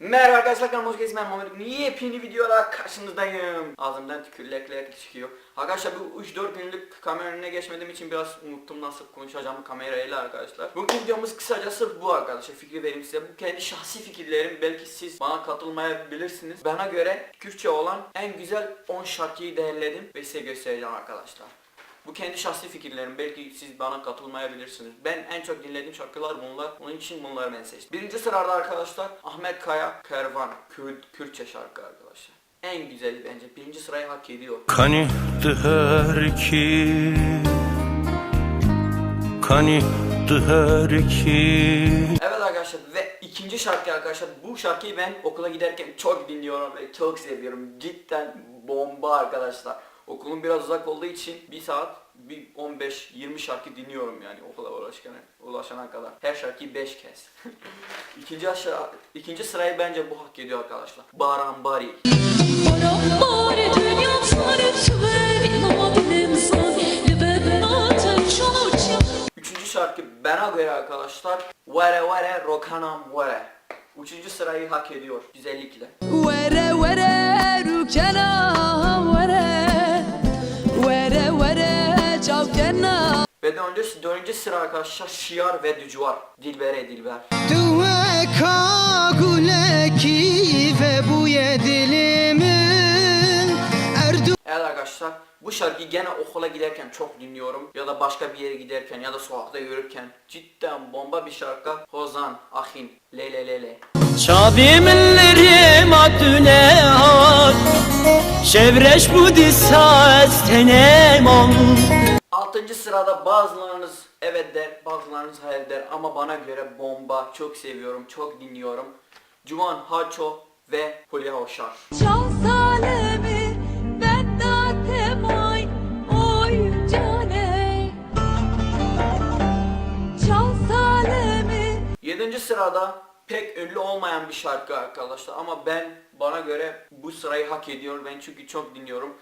Merhaba arkadaşlar, kanalıma hoş geldiniz. Ben Muhammed. Yepyeni videolar karşınızdayım. Ağzımdan tükürlekler çıkıyor. Arkadaşlar bu 3-4 günlük kamera önüne geçmediğim için biraz unuttum nasıl konuşacağımı kamerayla arkadaşlar. Bugün videomuz kısacası bu arkadaşlar. Fikri vereyim size. Bu kendi şahsi fikirlerim. Belki siz bana katılmayabilirsiniz. Bana göre Kürtçe olan en güzel 10 şarkıyı değerledim ve size göstereceğim arkadaşlar. Bu kendi şahsi fikirlerim. Belki siz bana katılmayabilirsiniz. Ben en çok dinlediğim şarkılar bunlar. Onun için bunları ben seçtim. Birinci sırada arkadaşlar Ahmet Kaya Kervan. Kürtçe şarkı arkadaşlar. En güzeli bence. Birinci sırayı hak ediyor. Kanıhtı her ki, kanıhtı her ki. Evet arkadaşlar ve ikinci şarkı arkadaşlar. Bu şarkıyı ben okula giderken çok dinliyorum ve çok seviyorum. Cidden bomba arkadaşlar. Okulum biraz uzak olduğu için bir saat bir 15-20 şarkı dinliyorum yani okula ulaşana kadar. Her şarkıyı 5 kez. İkinci sırayı bence bu hak ediyor arkadaşlar. Baran Bari. Üçüncü şarkı bana göre arkadaşlar Vere Vere Rokanam Vere. Üçüncü sırayı hak ediyor güzellikle. Vere vere rukana vere vere vere çavkena. Ve dördüncü sıra arkadaşlar Şiar ve Dücvar. Dilbere Dilber. Duve kaguleki ve bu yedilimin erdu. Evet arkadaşlar bu şarkıyı gene okula giderken çok dinliyorum ya da başka bir yere giderken ya da sokakta yürürken cidden bomba bir şarkı. Hozan, Ahin, Lele Lele. Şabimlerim adüne hat Şevreş bu disas tenemam. Altıncı sırada bazılarınız evet der, bazılarınız hayır der ama bana göre bomba, çok seviyorum, çok dinliyorum. Cuman Haço ve Hulya Hoşar. Can salemi beddatem oy oy cane. Can salemi. Yedinci sırada pek ünlü olmayan bir şarkı arkadaşlar ama bana göre bu sırayı hak ediyor. Ben çünkü çok dinliyorum.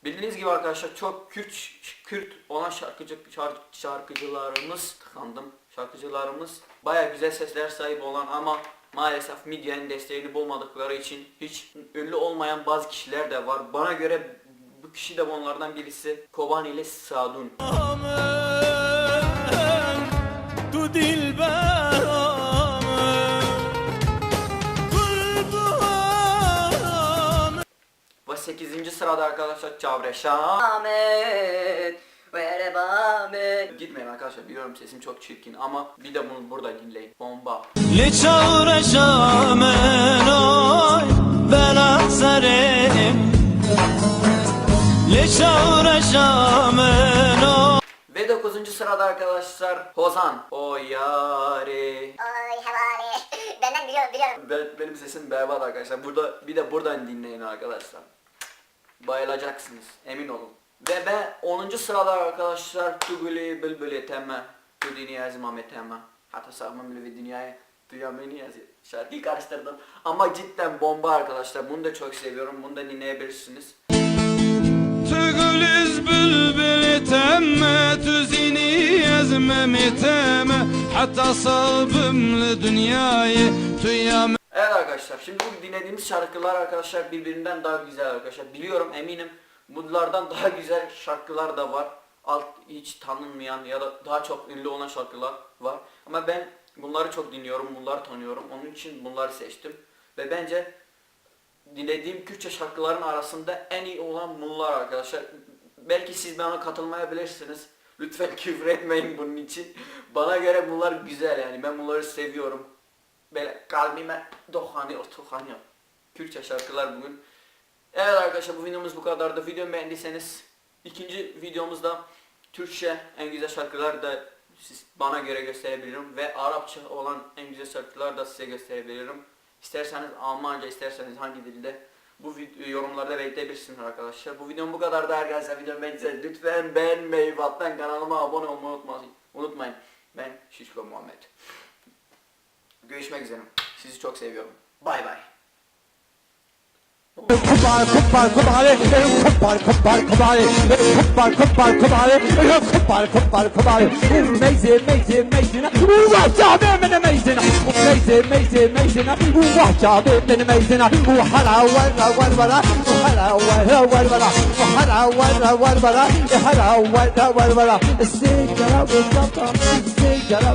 Bildiğiniz gibi arkadaşlar çok Kürt olan şarkıcılarımız baya güzel sesler sahip olan ama maalesef medyanın desteğini bulmadıkları için hiç ünlü olmayan bazı kişiler de var. Bana göre bu kişi de onlardan birisi Kobani ile Sadun. Tu dilber Ve 8. sırada arkadaşlar Çavreşan. Ahmet vere bamet. Gitmeyin arkadaşlar, biliyorum sesim çok çirkin ama bir de bunu burada dinleyin. Bomba. Le çağıracağım oy bela sarelim Le çağıracağım oy. Ve 9. sırada arkadaşlar Hozan. O yari. Oy hevali. Benden biliyorum. Benim sesim berbat arkadaşlar. Bir de buradan dinleyin arkadaşlar. Bayılacaksınız, emin olun. Ve ben 10. sırada arkadaşlar Tuguli Bülbülü Temme. Tu dünya zimame temme. Hatta sağmam ve dünyaya. Dünyamı yazıyor. Şarkıyı karıştırdım. Ama cidden bomba arkadaşlar. Bunu da çok seviyorum. Bunu da dinleyebilirsiniz. Tügülüz bülbülü temme tüzini ezmemi temme hatta sabımlı dünyayı tüyam. Evet arkadaşlar, şimdi bu dinlediğimiz şarkılar arkadaşlar birbirinden daha güzel arkadaşlar. Biliyorum, eminim bunlardan daha güzel şarkılar da var. Hiç tanınmayan ya da daha çok ünlü olan şarkılar var. Ama ben bunları çok dinliyorum, bunları tanıyorum. Onun için bunları seçtim. Ve bence dinlediğim Kürtçe şarkıların arasında en iyi olan bunlar arkadaşlar. Belki siz bana katılmayabilirsiniz. Lütfen küfür etmeyin bunun için. Bana göre bunlar güzel yani. Ben bunları seviyorum. Böyle kalbime dokunuyor. Kürtçe şarkılar bugün. Evet arkadaşlar, bu videomuz bu kadardı. Videomu beğendiyseniz ikinci videomuzda Türkçe en güzel şarkılar da bana göre gösterebilirim. Ve Arapça olan en güzel şarkılar da size gösterebilirim. İsterseniz Almanca, isterseniz hangi dilde bu yorumlarda belirtebilirsiniz arkadaşlar. Bu videom bu kadardı arkadaşlar. Videomu beğendiyseniz lütfen beğenmeyi ve alttan kanalıma abone olmayı unutmayın. Ben Şişko Muhammed. Görüşmek üzere. Sizi çok seviyorum. Bay bay. Kubbar kubbar kubare, kubbar kubbar kubare, kubbar kubbar kubare, kubbar kubbar kubare. Meyze meyze meyzine, vah cabe benim meyzine. Meyze meyze meyzine, vah cabe benim meyzine. Hala vara vara vara, hala vara vara vara, hala vara vara vara, hala vara vara vara. Sigara bu kapa, sigara.